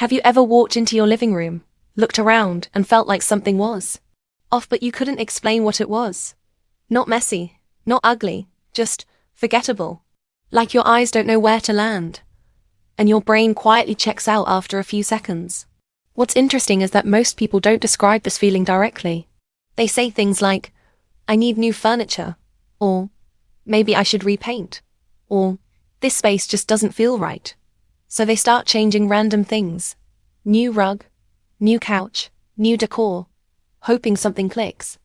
Have you ever walked into your living room, looked around, and felt like something was off, but you couldn't explain what it was? Not messy, not ugly, just forgettable. Like your eyes don't know where to land, and your brain quietly checks out after a few seconds. What's interesting is that most people don't describe this feeling directly. They say things like, I need new furniture, or maybe I should repaint, or this space just doesn't feel right. So they start changing random things. New rug, new couch, new decor, hoping something clicks.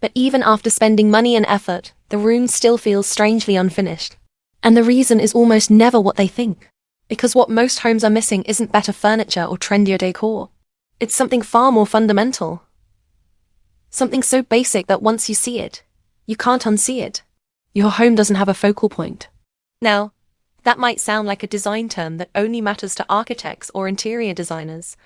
But even after spending money and effort, the room still feels strangely unfinished. And the reason is almost never what they think. Because what most homes are missing isn't better furniture or trendier decor. It's something far more fundamental. Something so basic that once you see it, you can't unsee it. Your home doesn't have a focal point. Now, that might sound like a design term that only matters to architects or interior designers,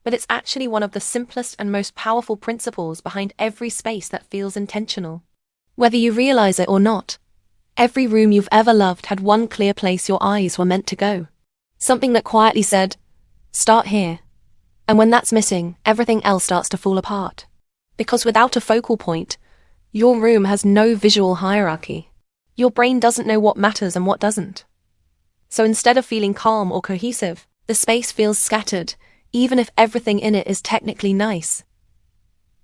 but it's actually one of the simplest and most powerful principles behind every space that feels intentional. Whether you realize it or not, every room you've ever loved had one clear place your eyes were meant to go. Something that quietly said, start here. And when that's missing, everything else starts to fall apart. Because without a focal point, your room has no visual hierarchy. Your brain doesn't know what matters and what doesn't. So instead of feeling calm or cohesive, the space feels scattered, even if everything in it is technically nice.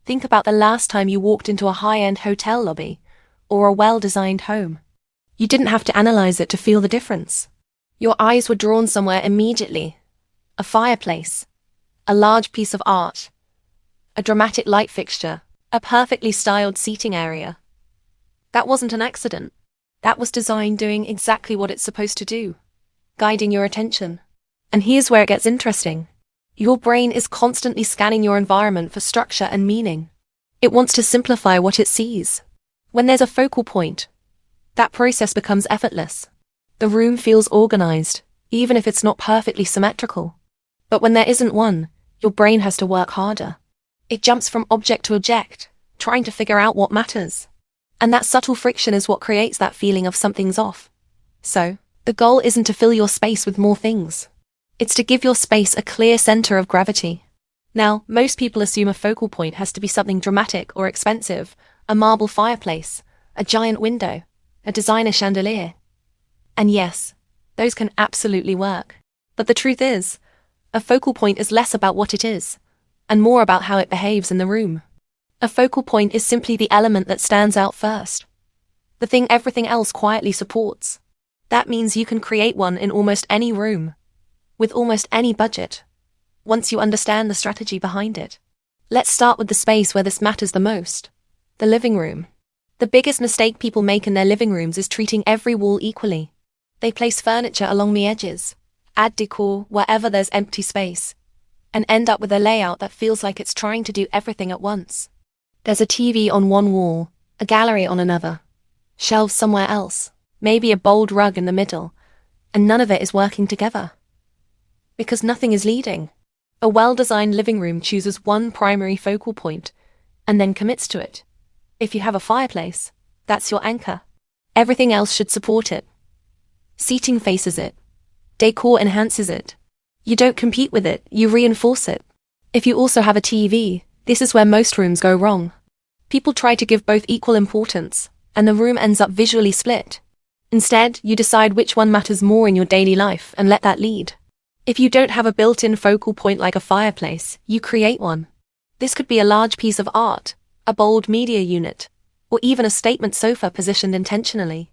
Think about the last time you walked into a high-end hotel lobby, or a well-designed home. You didn't have to analyze it to feel the difference. Your eyes were drawn somewhere immediately. A fireplace, a large piece of art, a dramatic light fixture, a perfectly styled seating area. That wasn't an accident. That was design doing exactly what it's supposed to do, guiding your attention. And here's where it gets interesting. Your brain is constantly scanning your environment for structure and meaning. It wants to simplify what it sees. When there's a focal point, that process becomes effortless. The room feels organized, even if it's not perfectly symmetrical. But when there isn't one, your brain has to work harder. It jumps from object to object, trying to figure out what matters. And that subtle friction is what creates that feeling of something's off. So, the goal isn't to fill your space with more things. It's to give your space a clear center of gravity. Now, most people assume a focal point has to be something dramatic or expensive, a marble fireplace, a giant window, a designer chandelier. And yes, those can absolutely work. But the truth is, a focal point is less about what it is, and more about how it behaves in the room. A focal point is simply the element that stands out first. The thing everything else quietly supports. That means you can create one in almost any room, with almost any budget, once you understand the strategy behind it. Let's start with the space where this matters the most, the living room. The biggest mistake people make in their living rooms is treating every wall equally. They place furniture along the edges, add decor wherever there's empty space, and end up with a layout that feels like it's trying to do everything at once. There's a TV on one wall, a gallery on another, shelves somewhere else, maybe a bold rug in the middle, and none of it is working together. Because nothing is leading. A well-designed living room chooses one primary focal point, and then commits to it. If you have a fireplace, that's your anchor. Everything else should support it. Seating faces it. Decor enhances it. You don't compete with it, you reinforce it. If you also have a TV, this is where most rooms go wrong. People try to give both equal importance, and the room ends up visually split. Instead, you decide which one matters more in your daily life and let that lead. If you don't have a built-in focal point like a fireplace, you create one. This could be a large piece of art, a bold media unit, or even a statement sofa positioned intentionally.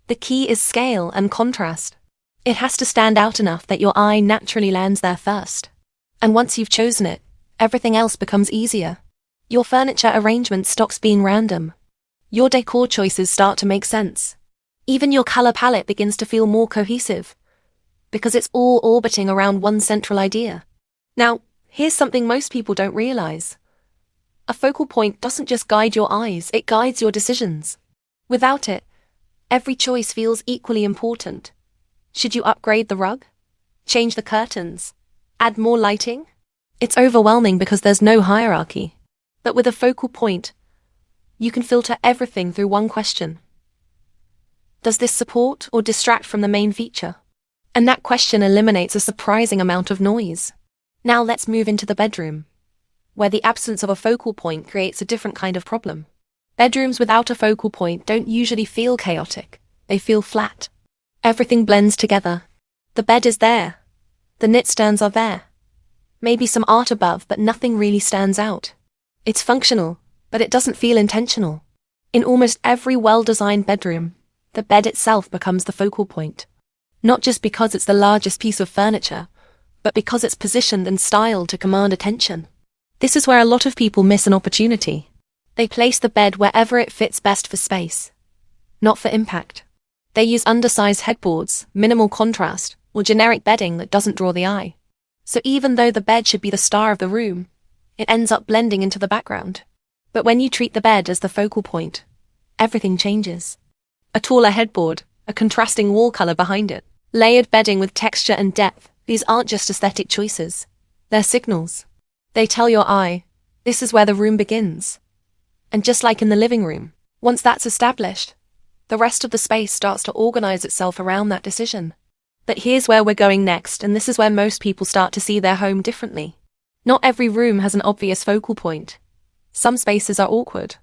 The key is scale and contrast. It has to stand out enough that your eye naturally lands there first. And once you've chosen it, everything else becomes easier. Your furniture arrangement stops being random. Your decor choices start to make sense. Even your color palette begins to feel more cohesive, because it's all orbiting around one central idea. Now, here's something most people don't realize. A focal point doesn't just guide your eyes, it guides your decisions. Without it, every choice feels equally important. Should you upgrade the rug? Change the curtains? Add more lighting? It's overwhelming because there's no hierarchy. But with a focal point, you can filter everything through one question. Does this support or distract from the main feature? And that question eliminates a surprising amount of noise. Now let's move into the bedroom, where the absence of a focal point creates a different kind of problem. Bedrooms without a focal point don't usually feel chaotic. They feel flat. Everything blends together. The bed is there. The nightstands are there. Maybe some art above, but nothing really stands out. It's functional, but it doesn't feel intentional. In almost every well-designed bedroom, the bed itself becomes the focal point. Not just because it's the largest piece of furniture, but because it's positioned and styled to command attention. This is where a lot of people miss an opportunity. They place the bed wherever it fits best for space, not for impact. They use undersized headboards, minimal contrast, or generic bedding that doesn't draw the eye. So even though the bed should be the star of the room, it ends up blending into the background. But when you treat the bed as the focal point, everything changes. A taller headboard, a contrasting wall color behind it, layered bedding with texture and depth, these aren't just aesthetic choices. They're signals. They tell your eye, this is where the room begins. And just like in the living room, once that's established, the rest of the space starts to organize itself around that decision. But here's where we're going next, and this is where most people start to see their home differently. Not every room has an obvious focal point. Some spaces are awkward.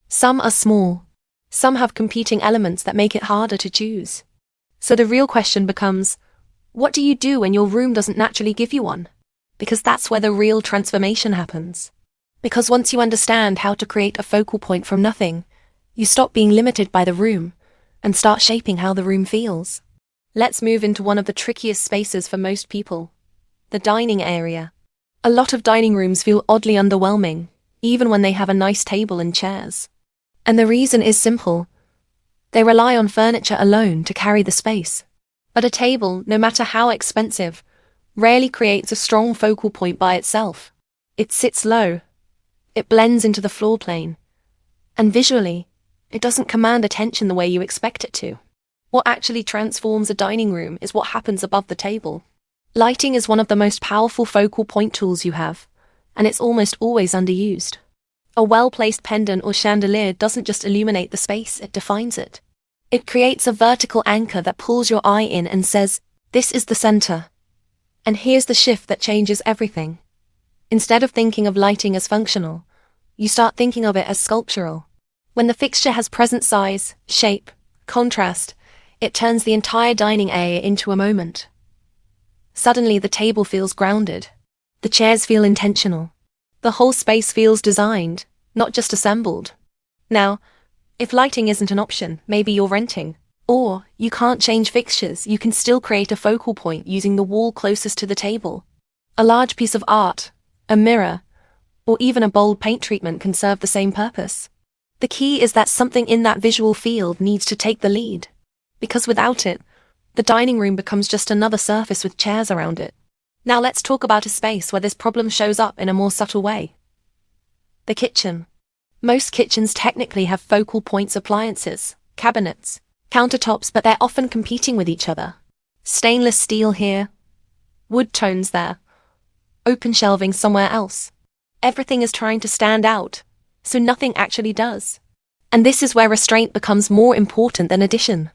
Some are small. Some have competing elements that make it harder to choose. So the real question becomes, what do you do when your room doesn't naturally give you one? Because that's where the real transformation happens. Because once you understand how to create a focal point from nothing, you stop being limited by the room and start shaping how the room feels. Let's move into one of the trickiest spaces for most people, the dining area. A lot of dining rooms feel oddly underwhelming, even when they have a nice table and chairs. And the reason is simple. They rely on furniture alone to carry the space. But a table, no matter how expensive, rarely creates a strong focal point by itself. It sits low. It blends into the floor plane. And visually, it doesn't command attention the way you expect it to. What actually transforms a dining room is what happens above the table. Lighting is one of the most powerful focal point tools you have, and it's almost always underused. A well-placed pendant or chandelier doesn't just illuminate the space, it defines it. It creates a vertical anchor that pulls your eye in and says, this is the center. And here's the shift that changes everything. Instead of thinking of lighting as functional, you start thinking of it as sculptural. When the fixture has present size, shape, contrast, it turns the entire dining area into a moment. Suddenly the table feels grounded. The chairs feel intentional. The whole space feels designed, not just assembled. Now, if lighting isn't an option, maybe you're renting. Or you can't change fixtures, you can still create a focal point using the wall closest to the table. A large piece of art, a mirror, or even a bold paint treatment can serve the same purpose. The key is that something in that visual field needs to take the lead. Because without it, the dining room becomes just another surface with chairs around it. Now let's talk about a space where this problem shows up in a more subtle way. The kitchen. Most kitchens technically have focal points appliances, cabinets, countertops, but they're often competing with each other. Stainless steel here, wood tones there, open shelving somewhere else. Everything is trying to stand out, so nothing actually does. And this is where restraint becomes more important than addition.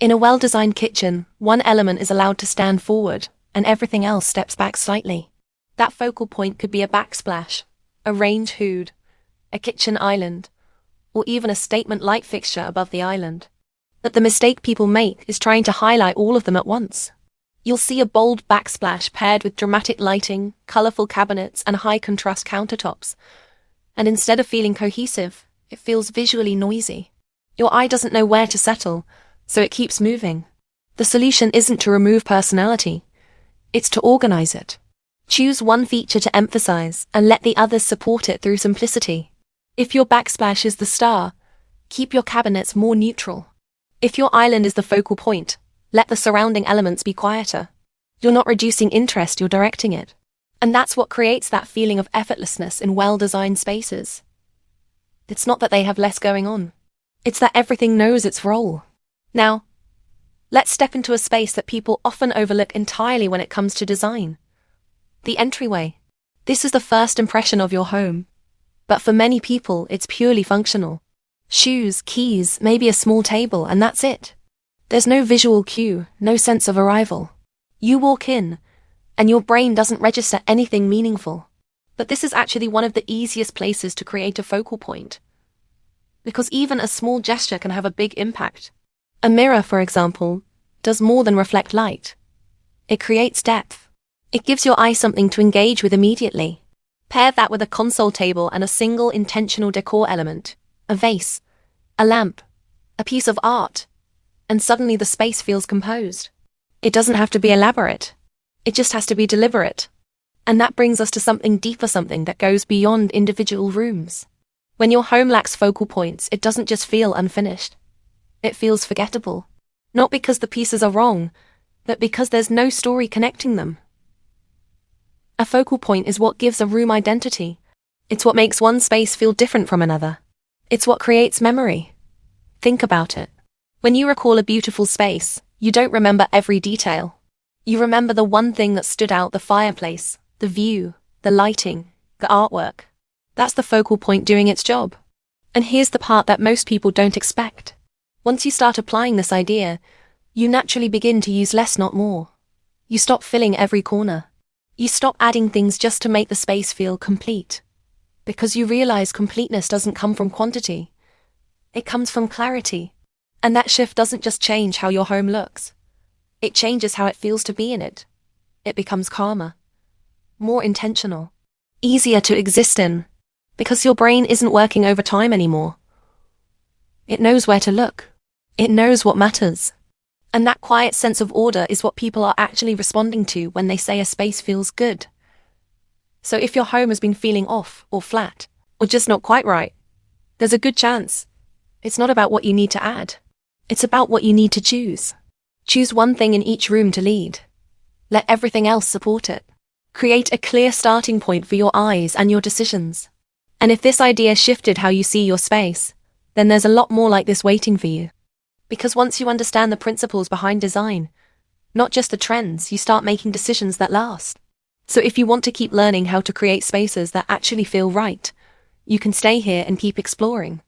In a well-designed kitchen, one element is allowed to stand forward, and everything else steps back slightly. That focal point could be a backsplash, a range hood, a kitchen island, or even a statement light fixture above the island. But the mistake people make is trying to highlight all of them at once. You'll see a bold backsplash paired with dramatic lighting, colorful cabinets, and high-contrast countertops. And instead of feeling cohesive, it feels visually noisy. Your eye doesn't know where to settle, so it keeps moving. The solution isn't to remove personality, it's to organize it. Choose one feature to emphasize and let the others support it through simplicity. If your backsplash is the star, keep your cabinets more neutral. If your island is the focal point, let the surrounding elements be quieter. You're not reducing interest, you're directing it. And that's what creates that feeling of effortlessness in well-designed spaces. It's not that they have less going on. It's that everything knows its role. Now, let's step into a space that people often overlook entirely when it comes to design. The entryway. This is the first impression of your home. But for many people, it's purely functional. Shoes, keys, maybe a small table, and that's it. There's no visual cue, no sense of arrival. You walk in, and your brain doesn't register anything meaningful. But this is actually one of the easiest places to create a focal point. Because even a small gesture can have a big impact. A mirror, for example, does more than reflect light. It creates depth. It gives your eye something to engage with immediately. Pair that with a console table and a single intentional decor element, a vase, a lamp, a piece of art, and suddenly the space feels composed. It doesn't have to be elaborate. It just has to be deliberate. And that brings us to something deeper, something that goes beyond individual rooms. When your home lacks focal points, it doesn't just feel unfinished. It feels forgettable. Not because the pieces are wrong, but because there's no story connecting them. A focal point is what gives a room identity. It's what makes one space feel different from another. It's what creates memory. Think about it. When you recall a beautiful space, you don't remember every detail. You remember the one thing that stood out: the fireplace, the view, the lighting, the artwork. That's the focal point doing its job. And here's the part that most people don't expect. Once you start applying this idea, you naturally begin to use less, not more. You stop filling every corner. You stop adding things just to make the space feel complete. Because you realize completeness doesn't come from quantity. It comes from clarity. And that shift doesn't just change how your home looks. It changes how it feels to be in it. It becomes calmer, more intentional, easier to exist in, because your brain isn't working overtime anymore. It knows where to look. It knows what matters. And that quiet sense of order is what people are actually responding to when they say a space feels good. So if your home has been feeling off or flat, or just not quite right, there's a good chance it's not about what you need to add. It's about what you need to choose. Choose one thing in each room to lead. Let everything else support it. Create a clear starting point for your eyes and your decisions. And if this idea shifted how you see your space, then there's a lot more like this waiting for you. Because once you understand the principles behind design, not just the trends, you start making decisions that last. So if you want to keep learning how to create spaces that actually feel right, you can stay here and keep exploring.